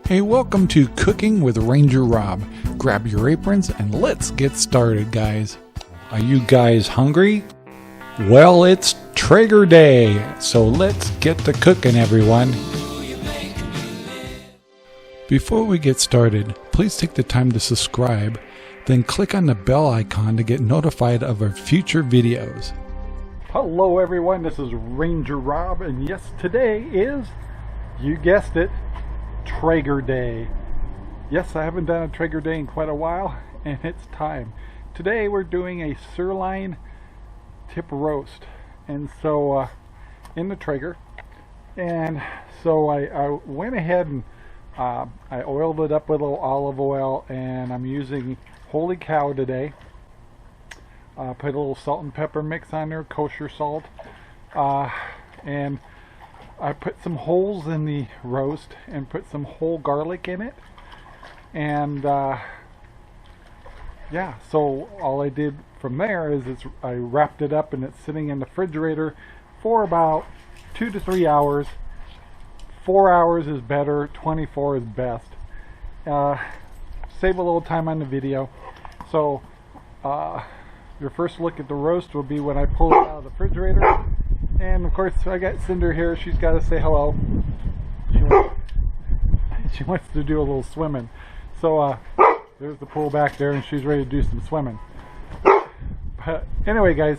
Hey, welcome to Cooking with Rangerrob. Grab your aprons and let's get started, guys. Are you guys hungry? Well, it's Traeger Day, so let's get to cooking, everyone. Before we get started, please take the time to subscribe, then click on the bell icon to get notified of our future videos. Hello everyone, this is Rangerrob, and yes, today is, you guessed it, Traeger Day. Yes, I haven't done a Traeger Day in quite a while, and it's time. Today we're doing a sirloin tip roast, and so in the Traeger, and so I went ahead and I oiled it up with a little olive oil, and I'm using Holy Cow today. Put a little salt and pepper mix on there, kosher salt, and I put some holes in the roast and put some whole garlic in it, and yeah, so all I did from there is I wrapped it up, and it's sitting in the refrigerator for about 2 to 3 hours. 4 hours is better, 24 is best. Save a little time on the video. So your first look at the roast will be when I pull it out of the refrigerator. And of course I got Cinder here, she's got to say hello. She wants to do a little swimming. So there's the pool back there, and she's ready to do some swimming. But anyway guys,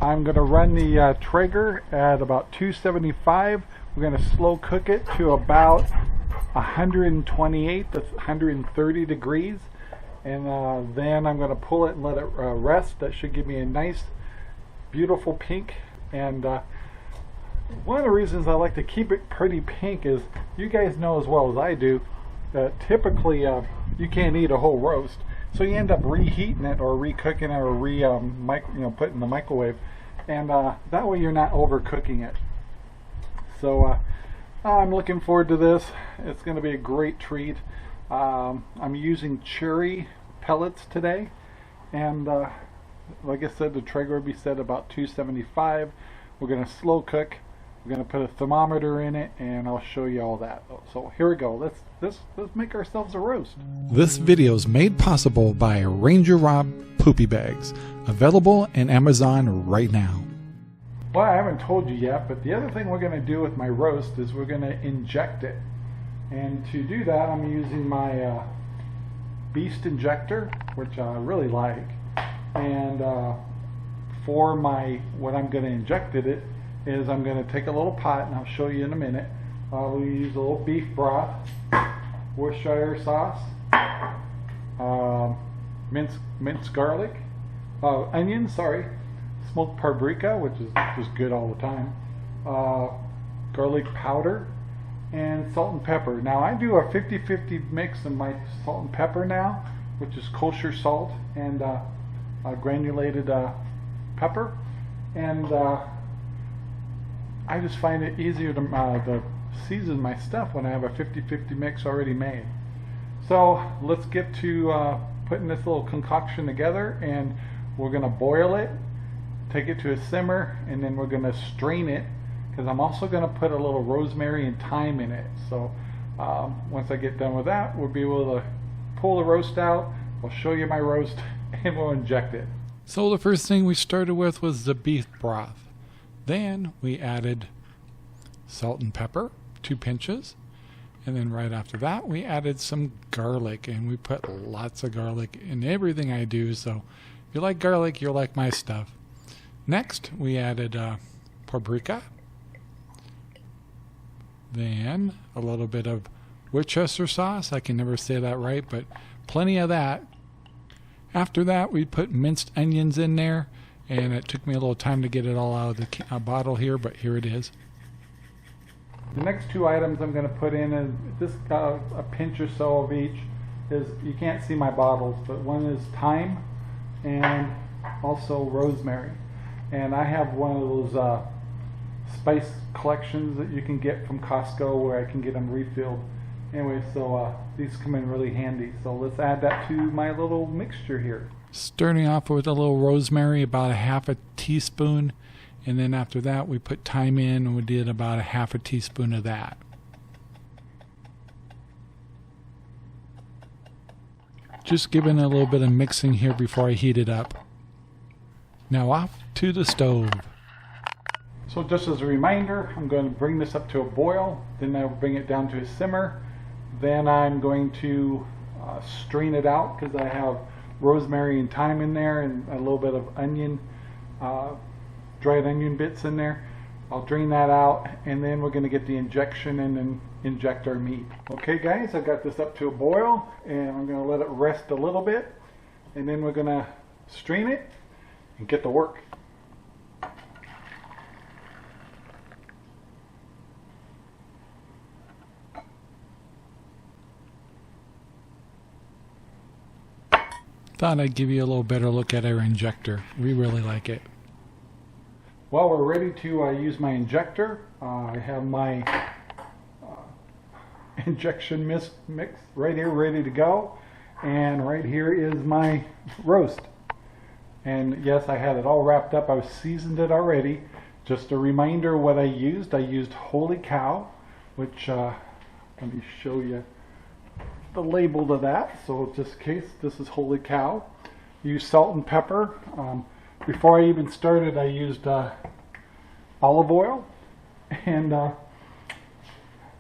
I'm going to run the Traeger at about 275. We're going to slow cook it to about 128 to 130 degrees. And then I'm going to pull it and let it rest. That should give me a nice, beautiful pink. And one of the reasons I like to keep it pretty pink is, you guys know as well as I do, that typically you can't eat a whole roast. So you end up reheating it or recooking it or put it in the microwave. And that way you're not overcooking it. So I'm looking forward to this. It's going to be a great treat. I'm using cherry pellets today, and like I said, the Traeger will be set about 275. We're going to slow cook. We're going to put a thermometer in it, and I'll show you all that. So here we go. Let's make ourselves a roast. This video is made possible by Rangerrob Poopy bags, available in Amazon right now. Well, I haven't told you yet, but the other thing we're going to do with my roast is we're going to inject it. And to do that, I'm using my Beast Injector, which I really like. And for what I'm going to inject it is, I'm going to take a little pot, and I'll show you in a minute. We'll use a little beef broth, Worcestershire sauce, minced garlic, onions, smoked paprika, which is just good all the time, garlic powder, and salt and pepper. Now I do a 50-50 mix of my salt and pepper now, which is kosher salt and granulated pepper, and I just find it easier to season my stuff when I have a 50-50 mix already made. So let's get to putting this little concoction together, and we're going to boil it, take it to a simmer, and then we're going to strain it, because I'm also going to put a little rosemary and thyme in it. So once I get done with that, we'll be able to pull the roast out. I'll show you my roast, and we'll inject it. So the first thing we started with was the beef broth. Then we added salt and pepper, 2 pinches. And then right after that, we added some garlic, and we put lots of garlic in everything I do. So if you like garlic, you'll like my stuff. Next, we added paprika. Then a little bit of Worcestershire sauce. I can never say that right, but plenty of that. After that, we put minced onions in there, and it took me a little time to get it all out of the bottle here, but here it is. The next 2 items I'm going to put in is just a pinch or so of each. You can't see my bottles, but one is thyme and also rosemary. And I have one of those spice collections that you can get from Costco, where I can get them refilled. Anyway, so these come in really handy. So let's add that to my little mixture here. Starting off with a little rosemary, about a half a teaspoon. And then after that, we put thyme in, and we did about a half a teaspoon of that. Just giving a little bit of mixing here before I heat it up. Now off to the stove. So just as a reminder, I'm going to bring this up to a boil, then I'll bring it down to a simmer. Then I'm going to strain it out because I have rosemary and thyme in there and a little bit of onion, dried onion bits in there. I'll drain that out, and then we're going to get the injection and then inject our meat. Okay guys, I've got this up to a boil and I'm going to let it rest a little bit, and then we're going to strain it and get to work. Thought I'd give you a little better look at our injector. We really like it. Well, we're ready to use my injector. I have my injection mix right here ready to go, and right here is my roast. And yes, I had it all wrapped up. I've seasoned it already. Just a reminder what I used. I used Holy Cow, which let me show you the label to that, so just in case, this is Holy Cow. Use salt and pepper. Before I even started, I used olive oil and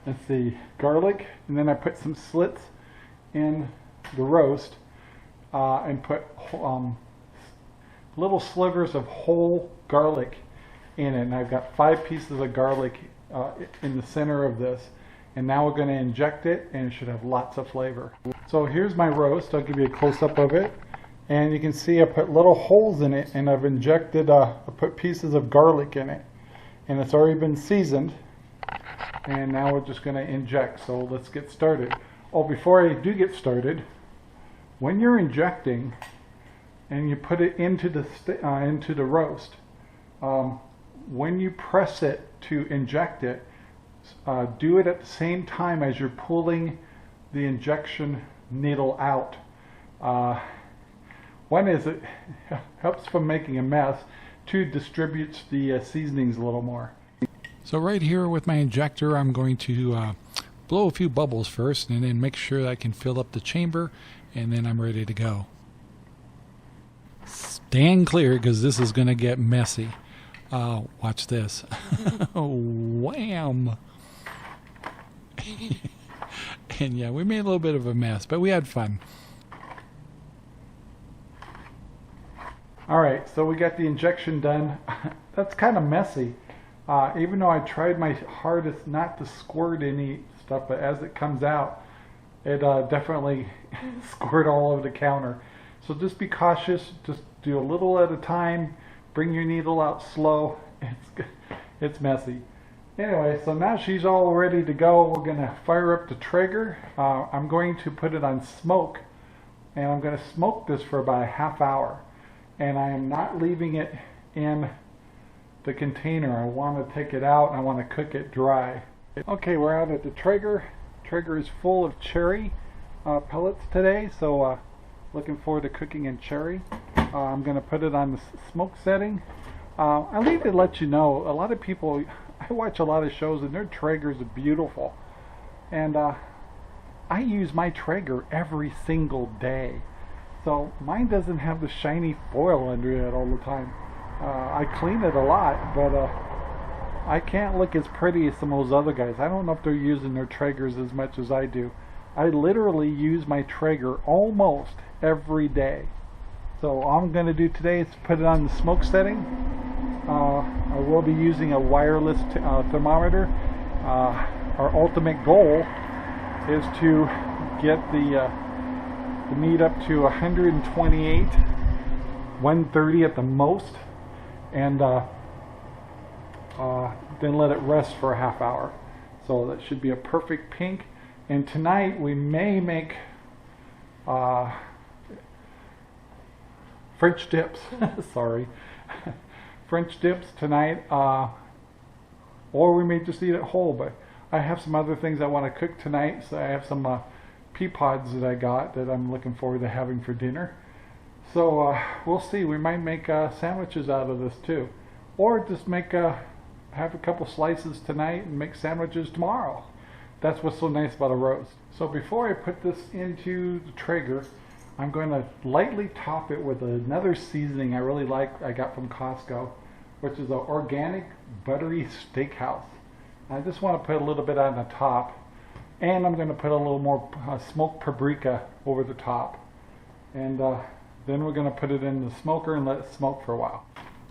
let's see, garlic, and then I put some slits in the roast and put little slivers of whole garlic in it, and I've got 5 pieces of garlic in the center of this. And now we're going to inject it, and it should have lots of flavor. So here's my roast. I'll give you a close-up of it. And you can see I put little holes in it, and I've injected, I put pieces of garlic in it. And it's already been seasoned. And now we're just going to inject. So let's get started. Oh, before I do get started, when you're injecting and you put it into the roast, when you press it to inject it, do it at the same time as you're pulling the injection needle out. One is it helps from making a mess. 2, distributes the seasonings a little more. So right here with my injector, I'm going to blow a few bubbles first and then make sure that I can fill up the chamber, and then I'm ready to go. Stand clear because this is going to get messy. Watch this. Wham! And yeah, we made a little bit of a mess, but we had fun. Alright, so we got the injection done. That's kind of messy. Even though I tried my hardest not to squirt any stuff, but as it comes out, it definitely squirted all over the counter. So just be cautious. Just do a little at a time. Bring your needle out slow. It's messy. Anyway, so now she's all ready to go. We're going to fire up the Traeger. I'm going to put it on smoke, and I'm going to smoke this for about a half hour. And I am not leaving it in the container. I want to take it out and I want to cook it dry. Okay, we're out at the Traeger. Traeger is full of cherry pellets today, so looking forward to cooking in cherry. I'm going to put it on the smoke setting. I need to let you know, a lot of people, I watch a lot of shows and their Traegers are beautiful. And I use my Traeger every single day. So mine doesn't have the shiny foil under it all the time. I clean it a lot, but I can't look as pretty as some of those other guys. I don't know if they're using their Traegers as much as I do. I literally use my Traeger almost every day. So all I'm going to do today is put it on the smoke setting. I will be using a wireless thermometer. Our ultimate goal is to get the meat up to 128, 130 at the most, and then let it rest for a half hour. So that should be a perfect pink. And tonight we may make French dips. Sorry. French dips tonight, or we may just eat it whole, but I have some other things I want to cook tonight. So I have some pea pods that I got that I'm looking forward to having for dinner. So we'll see. We might make sandwiches out of this too, or just make have a couple slices tonight and make sandwiches tomorrow. That's what's so nice about a roast. So before I put this into the Traeger, I'm going to lightly top it with another seasoning I really like, I got from Costco, which is an organic buttery steakhouse. I just want to put a little bit on the top, and I'm going to put a little more smoked paprika over the top. And then we're going to put it in the smoker and let it smoke for a while.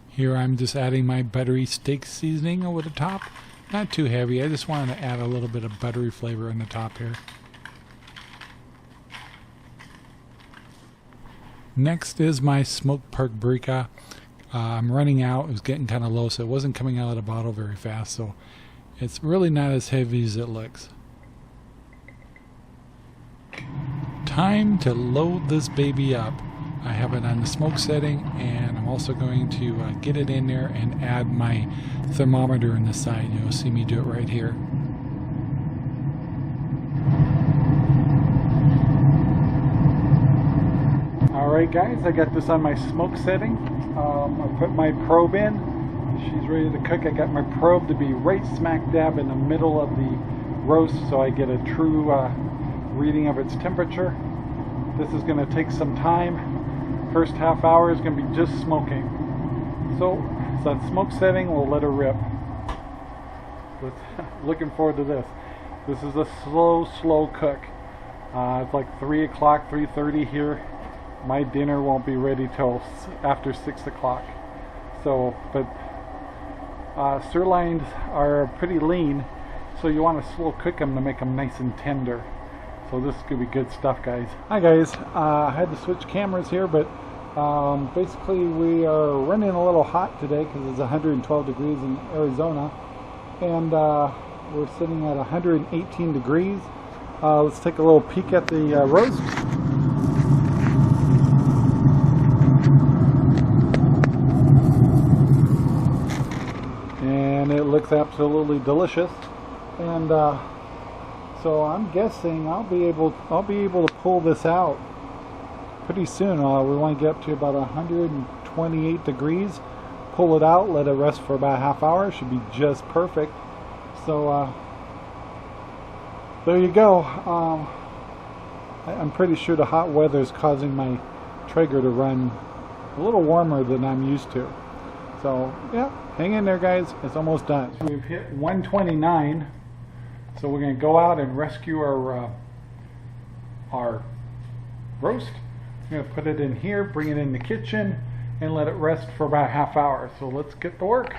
Here I'm just adding my buttery steak seasoning over the top. Not too heavy, I just wanted to add a little bit of buttery flavor on the top here. Next is my smoked paprika. I'm running out. It was getting kind of low, so it wasn't coming out of the bottle very fast, so it's really not as heavy as it looks. Time to load this baby up. I have it on the smoke setting, and I'm also going to get it in there and add my thermometer on the side. You'll see me do it right here. Alright guys, I got this on my smoke setting. I put my probe in. She's ready to cook. I got my probe to be right smack dab in the middle of the roast so I get a true reading of its temperature. This is going to take some time. First half hour is going to be just smoking. So it's on smoke setting, we'll let her rip. Looking forward to this. This is a slow cook. It's like 3 o'clock, 3:30 here. My dinner won't be ready till after 6 o'clock. So, but sirloins are pretty lean, so you want to slow cook them to make them nice and tender. So this is going to be good stuff, guys. Hi guys, I had to switch cameras here, but basically we are running a little hot today because it's 112 degrees in Arizona, and we're sitting at 118 degrees. Let's take a little peek at the roast. And it looks absolutely delicious, and so I'm guessing I'll be able to pull this out pretty soon. We want to get up to about 128 degrees, pull it out, let it rest for about a half hour. Should be just perfect. So there you go. I'm pretty sure the hot weather is causing my Traeger to run a little warmer than I'm used to. So yeah, hang in there guys, it's almost done. So we've hit 129, so we're going to go out and rescue our roast. I'm going to put it in here, bring it in the kitchen, and let it rest for about a half hour. So let's get to work.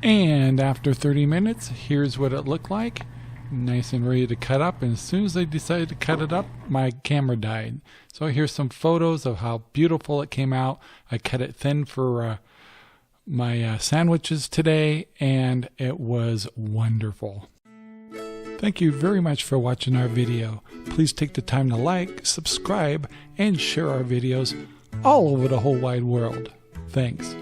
And after 30 minutes, here's what it looked like. Nice and ready to cut up. And as soon as I decided to cut it up, my camera died. So here's some photos of how beautiful it came out. I cut it thin for my sandwiches today, and it was wonderful. Thank you very much for watching our video. Please take the time to like, subscribe, and share our videos all over the whole wide world. Thanks.